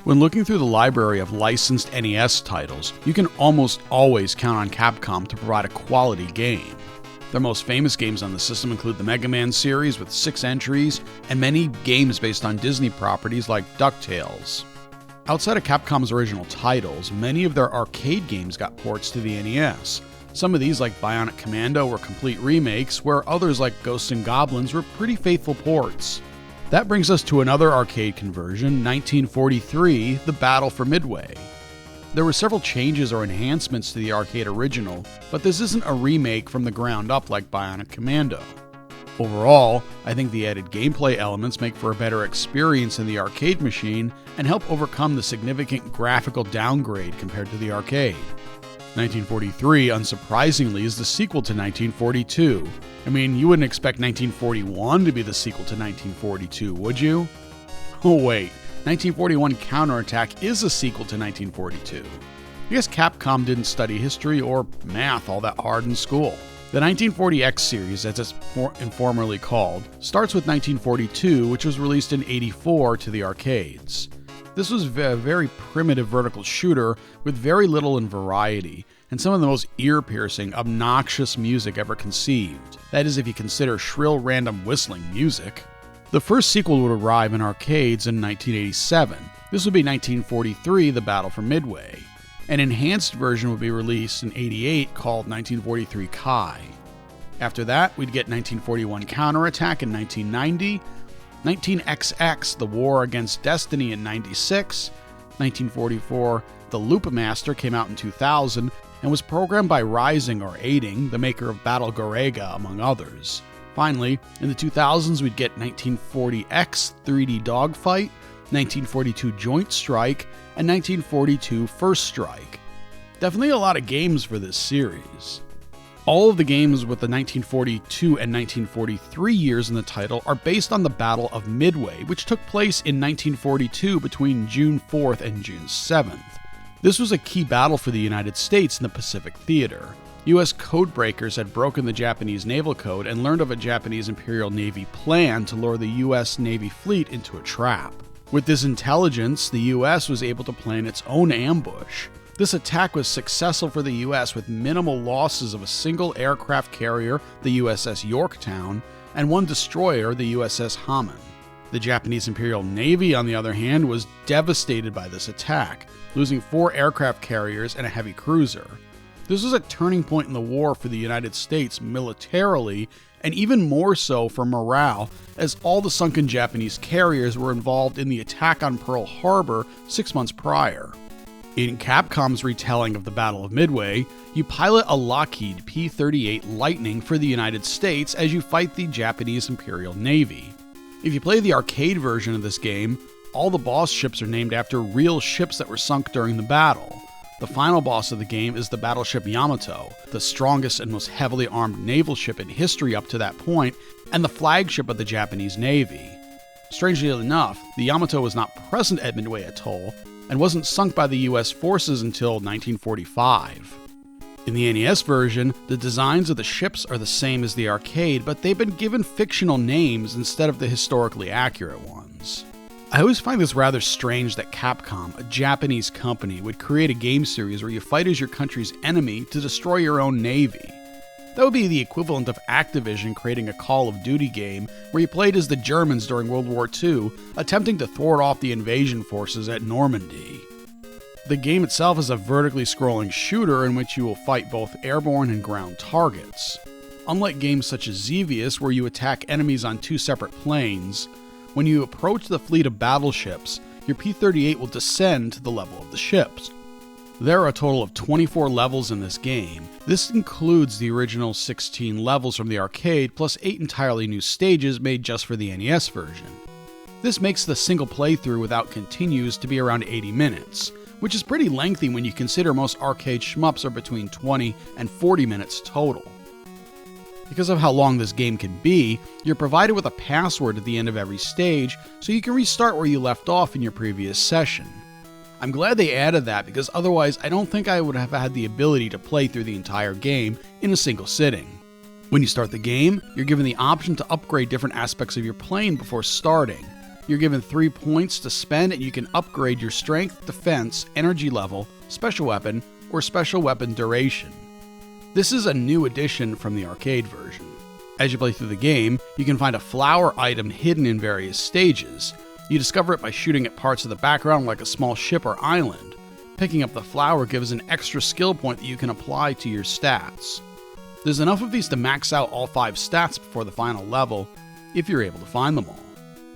When looking through the library of licensed NES titles, you can almost always count on Capcom to provide a quality game. Their most famous games on the system include the Mega Man series with 6 entries, and many games based on Disney properties like DuckTales. Outside of Capcom's original titles, many of their arcade games got ports to the NES. Some of these, like Bionic Commando, were complete remakes, where others like Ghosts and Goblins were pretty faithful ports. That brings us to another arcade conversion, 1943, The Battle for Midway. There were several changes or enhancements to the arcade original, but this isn't a remake from the ground up like Bionic Commando. Overall, I think the added gameplay elements make for a better experience in the arcade machine and help overcome the significant graphical downgrade compared to the arcade. 1943, unsurprisingly, is the sequel to 1942. I mean, you wouldn't expect 1941 to be the sequel to 1942, would you? Oh wait, 1941 Counterattack is a sequel to 1942. I guess Capcom didn't study history or math all that hard in school. The 1940X series, as it's informally called, starts with 1942, which was released in '84 to the arcades. This was a very primitive vertical shooter with very little in variety, and some of the most ear-piercing, obnoxious music ever conceived. That is, if you consider shrill, random whistling music. The first sequel would arrive in arcades in 1987. This would be 1943, The Battle for Midway. An enhanced version would be released in '88 called 1943 Kai. After that, we'd get 1941 Counterattack in 1990, 19XX, The War Against Destiny in '96, 1944, The Loop Master came out in 2000 and was programmed by Rising or Aiding, the maker of Battle Gorega, among others. Finally, in the 2000s, we'd get 1940X 3D Dogfight, 1942 Joint Strike, and 1942 First Strike. Definitely a lot of games for this series. All of the games with the 1942 and 1943 years in the title are based on the Battle of Midway, which took place in 1942 between June 4th and June 7th. This was a key battle for the United States in the Pacific Theater. U.S. codebreakers had broken the Japanese naval code and learned of a Japanese Imperial Navy plan to lure the U.S. Navy fleet into a trap. With this intelligence, the U.S. was able to plan its own ambush. This attack was successful for the U.S. with minimal losses of a single aircraft carrier, the USS Yorktown, and one destroyer, the USS Hamon. The Japanese Imperial Navy, on the other hand, was devastated by this attack, losing 4 aircraft carriers and a heavy cruiser. This was a turning point in the war for the United States militarily, and even more so for morale, as all the sunken Japanese carriers were involved in the attack on Pearl Harbor 6 months prior. In Capcom's retelling of the Battle of Midway, you pilot a Lockheed P-38 Lightning for the United States as you fight the Japanese Imperial Navy. If you play the arcade version of this game, all the boss ships are named after real ships that were sunk during the battle. The final boss of the game is the battleship Yamato, the strongest and most heavily armed naval ship in history up to that point, and the flagship of the Japanese Navy. Strangely enough, the Yamato was not present at Midway Atoll, and wasn't sunk by the US forces until 1945. In the NES version, the designs of the ships are the same as the arcade, but they've been given fictional names instead of the historically accurate ones. I always find this rather strange that Capcom, a Japanese company, would create a game series where you fight as your country's enemy to destroy your own navy. That would be the equivalent of Activision creating a Call of Duty game where you played as the Germans during World War II, attempting to thwart off the invasion forces at Normandy. The game itself is a vertically scrolling shooter in which you will fight both airborne and ground targets. Unlike games such as Xevious, where you attack enemies on 2 separate planes, when you approach the fleet of battleships, your P-38 will descend to the level of the ships. There are a total of 24 levels in this game. This includes the original 16 levels from the arcade, plus 8 entirely new stages made just for the NES version. This makes the single playthrough without continues to be around 80 minutes, which is pretty lengthy when you consider most arcade shmups are between 20 and 40 minutes total. Because of how long this game can be, you're provided with a password at the end of every stage, so you can restart where you left off in your previous session. I'm glad they added that because otherwise I don't think I would have had the ability to play through the entire game in a single sitting. When you start the game, you're given the option to upgrade different aspects of your plane before starting. You're given 3 points to spend and you can upgrade your strength, defense, energy level, special weapon, or special weapon duration. This is a new addition from the arcade version. As you play through the game, you can find a flower item hidden in various stages. You discover it by shooting at parts of the background like a small ship or island. Picking up the flower gives an extra skill point that you can apply to your stats. There's enough of these to max out all 5 stats before the final level, if you're able to find them all.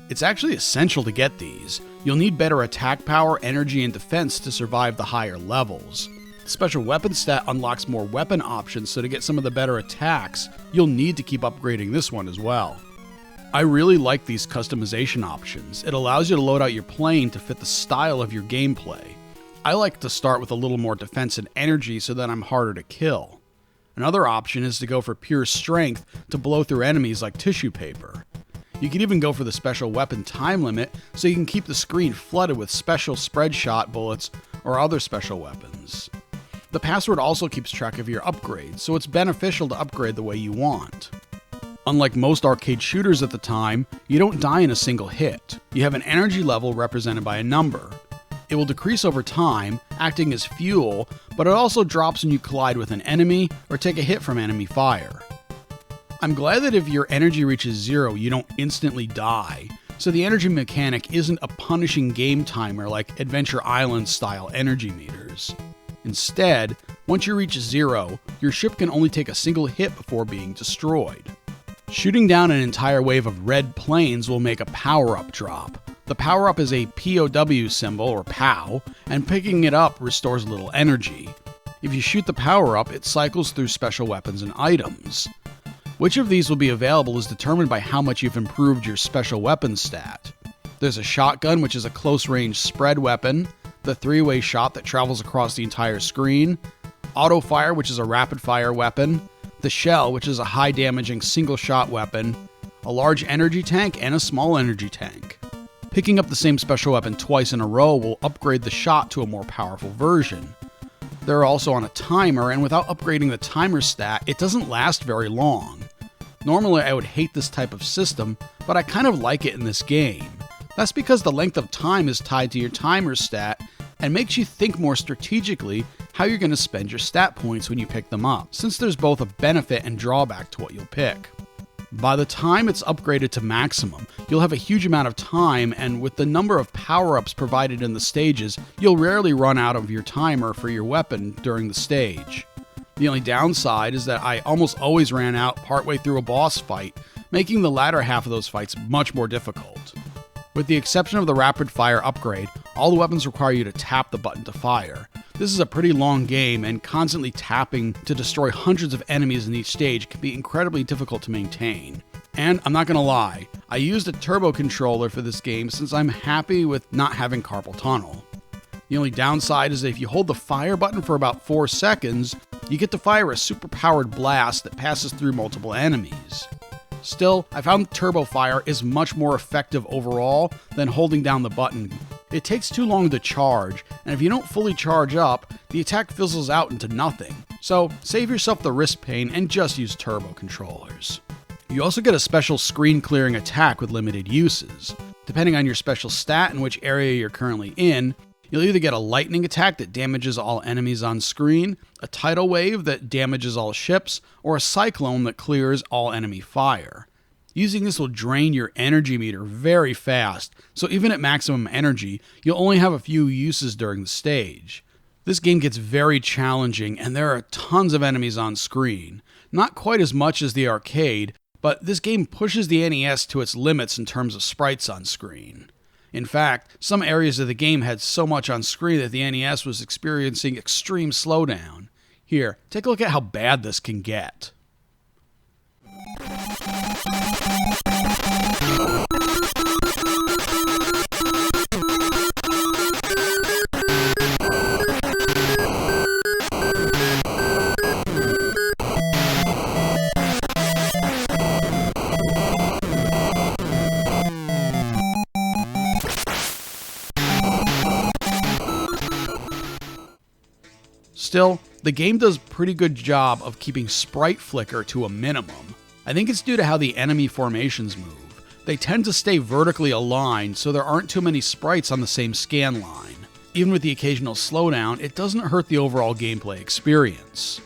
It's actually essential to get these. You'll need better attack power, energy, and defense to survive the higher levels. The special weapon stat unlocks more weapon options, so to get some of the better attacks, you'll need to keep upgrading this one as well. I really like these customization options. It allows you to load out your plane to fit the style of your gameplay. I like to start with a little more defense and energy so that I'm harder to kill. Another option is to go for pure strength to blow through enemies like tissue paper. You can even go for the special weapon time limit so you can keep the screen flooded with special spread shot bullets or other special weapons. The password also keeps track of your upgrades, so it's beneficial to upgrade the way you want. Unlike most arcade shooters at the time, you don't die in a single hit. You have an energy level represented by a number. It will decrease over time, acting as fuel, but it also drops when you collide with an enemy or take a hit from enemy fire. I'm glad that if your energy reaches 0, you don't instantly die, so the energy mechanic isn't a punishing game timer like Adventure Island style energy meters. Instead, once you reach 0, your ship can only take a single hit before being destroyed. Shooting down an entire wave of red planes will make a power-up drop. The power-up is a POW symbol, or POW, and picking it up restores a little energy. If you shoot the power-up, it cycles through special weapons and items. Which of these will be available is determined by how much you've improved your special weapon stat. There's a shotgun, which is a close-range spread weapon, the 3-way shot that travels across the entire screen, auto fire, which is a rapid-fire weapon, the shell, which is a high-damaging single-shot weapon, a large energy tank, and a small energy tank. Picking up the same special weapon twice in a row will upgrade the shot to a more powerful version. They're also on a timer, and without upgrading the timer stat, it doesn't last very long. Normally I would hate this type of system, but I kind of like it in this game. That's because the length of time is tied to your timer stat and makes you think more strategically how you're going to spend your stat points when you pick them up, since there's both a benefit and drawback to what you'll pick. By the time it's upgraded to maximum, you'll have a huge amount of time, and with the number of power-ups provided in the stages, you'll rarely run out of your timer for your weapon during the stage. The only downside is that I almost always ran out partway through a boss fight, making the latter half of those fights much more difficult. With the exception of the rapid fire upgrade, all the weapons require you to tap the button to fire. This is a pretty long game, and constantly tapping to destroy hundreds of enemies in each stage can be incredibly difficult to maintain. And I'm not gonna lie, I used a turbo controller for this game since I'm happy with not having carpal tunnel. The only downside is that if you hold the fire button for about 4 seconds, you get to fire a super-powered blast that passes through multiple enemies. Still, I found turbo fire is much more effective overall than holding down the button. It takes too long to charge, and if you don't fully charge up, the attack fizzles out into nothing. So save yourself the wrist pain and just use turbo controllers. You also get a special screen clearing attack with limited uses. Depending on your special stat and which area you're currently in, you'll either get a lightning attack that damages all enemies on screen, a tidal wave that damages all ships, or a cyclone that clears all enemy fire. Using this will drain your energy meter very fast, so even at maximum energy, you'll only have a few uses during the stage. This game gets very challenging, and there are tons of enemies on screen. Not quite as much as the arcade, but this game pushes the NES to its limits in terms of sprites on screen. In fact, some areas of the game had so much on screen that the NES was experiencing extreme slowdown. Here, take a look at how bad this can get. Still, the game does a pretty good job of keeping sprite flicker to a minimum. I think it's due to how the enemy formations move. They tend to stay vertically aligned, so there aren't too many sprites on the same scan line. Even with the occasional slowdown, it doesn't hurt the overall gameplay experience.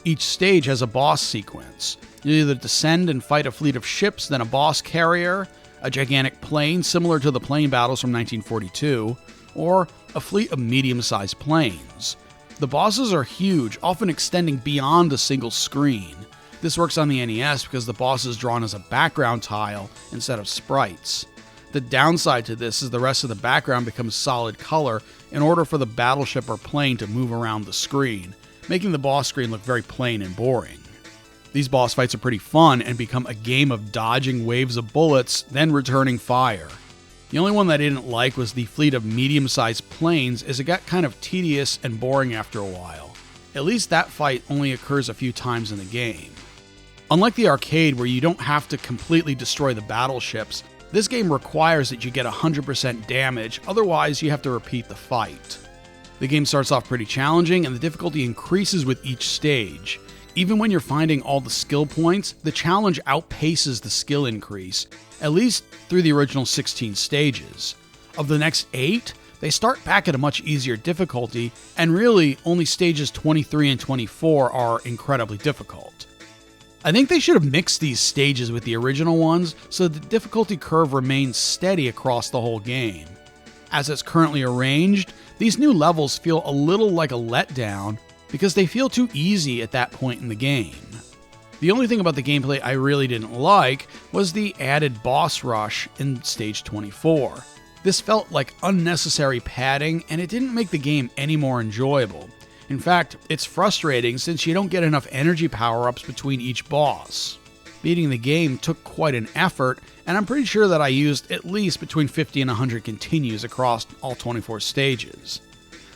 Each stage has a boss sequence. You either descend and fight a fleet of ships, then a boss carrier, a gigantic plane similar to the plane battles from 1942, or a fleet of medium-sized planes. The bosses are huge, often extending beyond a single screen. This works on the NES because the boss is drawn as a background tile instead of sprites. The downside to this is the rest of the background becomes solid color in order for the battleship or plane to move around the screen, making the boss screen look very plain and boring. These boss fights are pretty fun and become a game of dodging waves of bullets, then returning fire. The only one that I didn't like was the fleet of medium-sized planes, as it got kind of tedious and boring after a while. At least that fight only occurs a few times in the game. Unlike the arcade, where you don't have to completely destroy the battleships, this game requires that you get 100% damage, otherwise you have to repeat the fight. The game starts off pretty challenging, and the difficulty increases with each stage. Even when you're finding all the skill points, the challenge outpaces the skill increase, at least through the original 16 stages. Of the next 8, they start back at a much easier difficulty, and really only stages 23 and 24 are incredibly difficult. I think they should have mixed these stages with the original ones so the difficulty curve remains steady across the whole game. As it's currently arranged, these new levels feel a little like a letdown because they feel too easy at that point in the game. The only thing about the gameplay I really didn't like was the added boss rush in stage 24. This felt like unnecessary padding, and it didn't make the game any more enjoyable. In fact, it's frustrating since you don't get enough energy power-ups between each boss. Beating the game took quite an effort, and I'm pretty sure that I used at least between 50 and 100 continues across all 24 stages.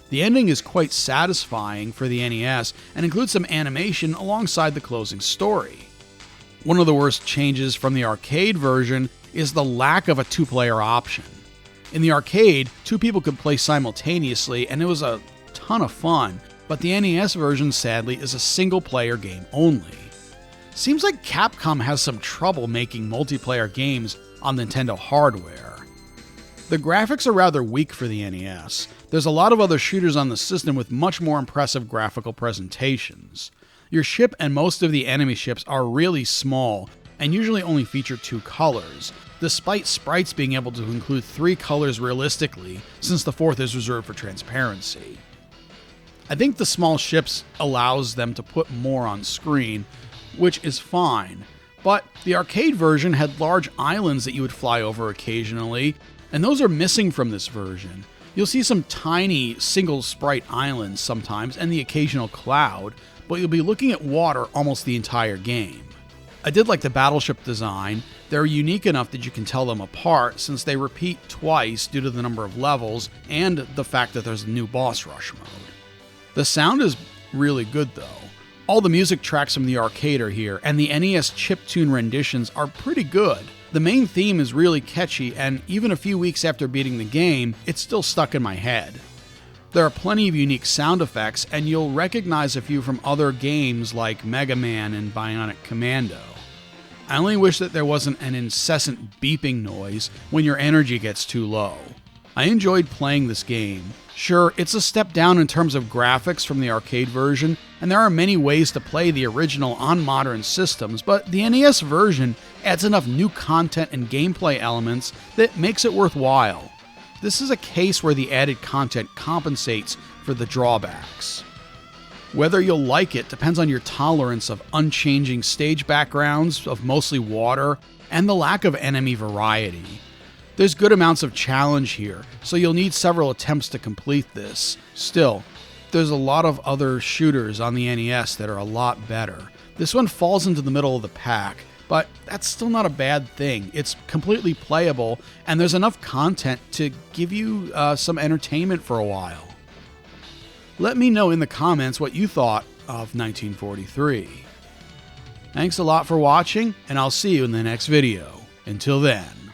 The ending is quite satisfying for the NES and includes some animation alongside the closing story. One of the worst changes from the arcade version is the lack of a two-player option. In the arcade, 2 people could play simultaneously, and it was a ton of fun, but the NES version sadly is a single-player game only. Seems like Capcom has some trouble making multiplayer games on Nintendo hardware. The graphics are rather weak for the NES. There's a lot of other shooters on the system with much more impressive graphical presentations. Your ship and most of the enemy ships are really small and usually only feature 2 colors, despite sprites being able to include 3 colors realistically, since the 4th is reserved for transparency. I think the small ships allows them to put more on screen, which is fine, but the arcade version had large islands that you would fly over occasionally, and those are missing from this version. You'll see some tiny single sprite islands sometimes and the occasional cloud, but you'll be looking at water almost the entire game. I did like the battleship design. They're unique enough that you can tell them apart since they repeat twice due to the number of levels and the fact that there's a new boss rush mode. The sound is really good though. All the music tracks from the arcade are here, and the NES chiptune renditions are pretty good. The main theme is really catchy, and even a few weeks after beating the game, it's still stuck in my head. There are plenty of unique sound effects, and you'll recognize a few from other games like Mega Man and Bionic Commando. I only wish that there wasn't an incessant beeping noise when your energy gets too low. I enjoyed playing this game. Sure, it's a step down in terms of graphics from the arcade version, and there are many ways to play the original on modern systems, but the NES version adds enough new content and gameplay elements that makes it worthwhile. This is a case where the added content compensates for the drawbacks. Whether you'll like it depends on your tolerance of unchanging stage backgrounds, of mostly water, and the lack of enemy variety. There's good amounts of challenge here, so you'll need several attempts to complete this. Still, there's a lot of other shooters on the NES that are a lot better. This one falls into the middle of the pack, but that's still not a bad thing. It's completely playable, and there's enough content to give you some entertainment for a while. Let me know in the comments what you thought of 1943. Thanks a lot for watching, and I'll see you in the next video. Until then.